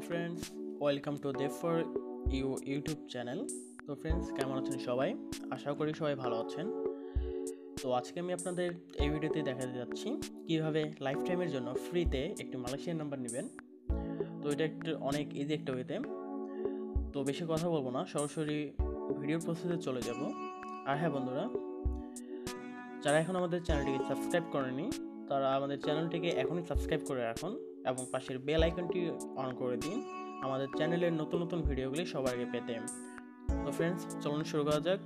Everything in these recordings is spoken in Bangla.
Friends, welcome to day for you YouTube channel. তো ফ্রেন্ডস, কেমন আছেন সবাই? আশা করি সবাই ভালো আছেন। তো আজকে আমি আপনাদের এই ভিডিওতে দেখাতে যাচ্ছি কীভাবে লাইফ টাইমের জন্য ফ্রিতে একটি মালয়েশিয়ান নাম্বার নেবেন। তো এটা অনেক ইজি একটা ওয়েতে। তো বেশি কথা বলবো না, সরাসরি ভিডিওর প্রসেসে চলে যাব। আর হ্যাঁ বন্ধুরা, যারা এখন আমাদের চ্যানেলটিকে সাবস্ক্রাইব করেনি তারা আমাদের চ্যানেলটিকে এখনই সাবস্ক্রাইব করে রাখুন এবং পাশের বেল আইকনটি অন করে দিন আমাদের চ্যানেলের নতুন নতুন ভিডিওগুলি সবার আগে পেতে। তো ফ্রেন্ডস, চলুন শুরু করা যাক।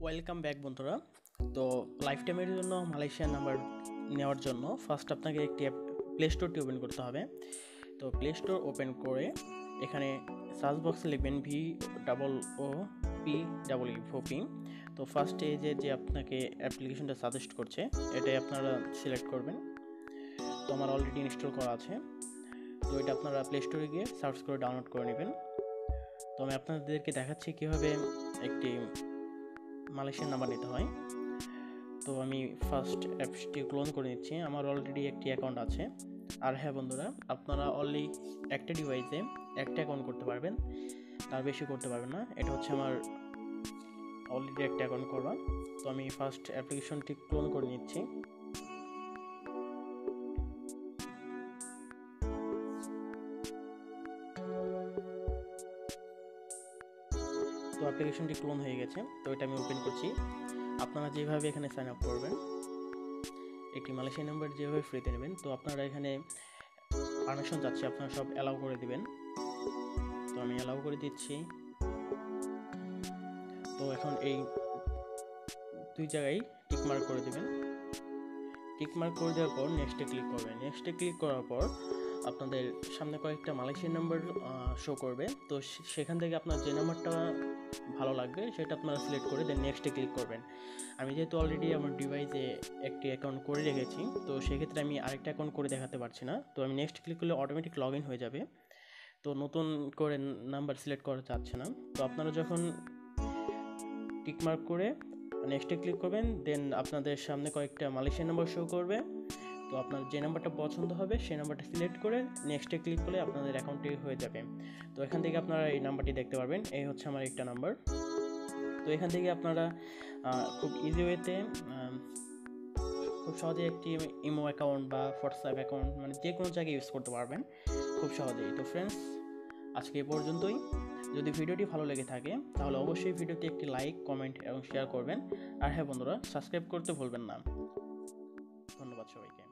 ওয়েলকাম ব্যাক বন্ধুরা। তো লাইফ টাইমের জন্য মালয়েশিয়ান নাম্বার নেওয়ার জন্য ফার্স্ট আপনাকে একটি প্লে স্টোরটি ওপেন করতে হবে। তো প্লে স্টোর ওপেন করে এখানে সার্চ বক্সে লিখবেন VOOP ভোপিং। তো ফার্স্টে যে আপনাকে অ্যাপ্লিকেশনটা সাজেস্ট করছে এটাই আপনারা সিলেক্ট করবেন। তো আমার অলরেডি ইনস্টল করা আছে। তো এটা আপনারা প্লে স্টোরে গিয়ে সার্চ করে ডাউনলোড করে নেবেন। তো আমি আপনাদেরকে দেখাচ্ছি কীভাবে একটি মালয়েশিয়ান নাম্বার নিতে হয়। তো আমি ফার্স্ট অ্যাপসটি ক্লোন করে নিচ্ছি। আমার অলরেডি একটি অ্যাকাউন্ট আছে। আর হ্যাঁ বন্ধুরা, আপনারা অনলি একটা ডিভাইসে একটা অ্যাকাউন্ট করতে পারবেন, তার বেশি করতে পারবেন না। এটা হচ্ছে আমার অলরেডি একটা অ্যাকাউন্ট করা। তো আমি ফার্স্ট অ্যাপ্লিকেশনটি ক্লোন করে নিচ্ছি। তো অ্যাপ্লিকেশনটি ক্লোন হয়ে গেছে। তো এটা আমি ওপেন করছি। আপনারা যেভাবে এখানে সাইন আপ করবেন, একটি মালয়েশিয়ান নাম্বার যেভাবে ফ্রিতে নেবেন, তো আপনারা এখানে পারমিশন চাচ্ছি, আপনারা সব অ্যালাউ করে দিবেন। তো আমি অ্যালাউ করে দিচ্ছি। তো এখন এই দুই জায়গায় টিক মার্ক করে দিবেন। টিক মার্ক করে দেওয়ার পর নেক্সটে ক্লিক করবেন। নেক্সটে ক্লিক করার পর আপনাদের সামনে কয়েকটা মালয়েশিয়ান নাম্বার শো করবে। তো সেখান থেকে আপনার যে নাম্বারটা ভালো লাগবে সেটা আপনারা সিলেক্ট করে দেন নেক্সটে ক্লিক করবেন। আমি যেহেতু অলরেডি আমার ডিভাইসে একটি অ্যাকাউন্ট করে রেখেছি, তো সেক্ষেত্রে আমি আরেকটা অ্যাকাউন্ট করে দেখাতে পারছি না। তো আমি নেক্সট ক্লিক করলে অটোমেটিক লগ ইন হয়ে যাবে। তো নতুন করে নাম্বার সিলেক্ট করা যাচ্ছে না। তো আপনারা যখন টিক মার্ক করে নেক্সটে ক্লিক করবেন, দেন আপনাদের সামনে কয়েকটা মালয়েশিয়ান নাম্বার শো করবে। তো আপনার যে নাম্বারটা পছন্দ হবে সেই নাম্বারটা সিলেক্ট করে নেক্সটে ক্লিক করলে আপনাদের অ্যাকাউন্টটি হয়ে যাবে। তো এখান থেকে আপনারা এই নাম্বারটি দেখতে পারবেন। এই হচ্ছে আমার একটা নাম্বার। তো এখান থেকে আপনারা খুব ইজি ওয়েতে খুব সহজে একটি ইমো অ্যাকাউন্ট বা হোয়াটসঅ্যাপ অ্যাকাউন্ট মানে যে কোনো জায়গায় ইউজ করতে পারবেন খুব সহজেই। তো ফ্রেন্ডস, আজকে এ পর্যন্তই। যদি ভিডিওটি ভালো লেগে থাকে তাহলে অবশ্যই ভিডিওতে একটি লাইক, কমেন্ট এবং শেয়ার করবেন। আর হ্যাঁ বন্ধুরা, সাবস্ক্রাইব করতে ভুলবেন না। ধন্যবাদ সবাইকে।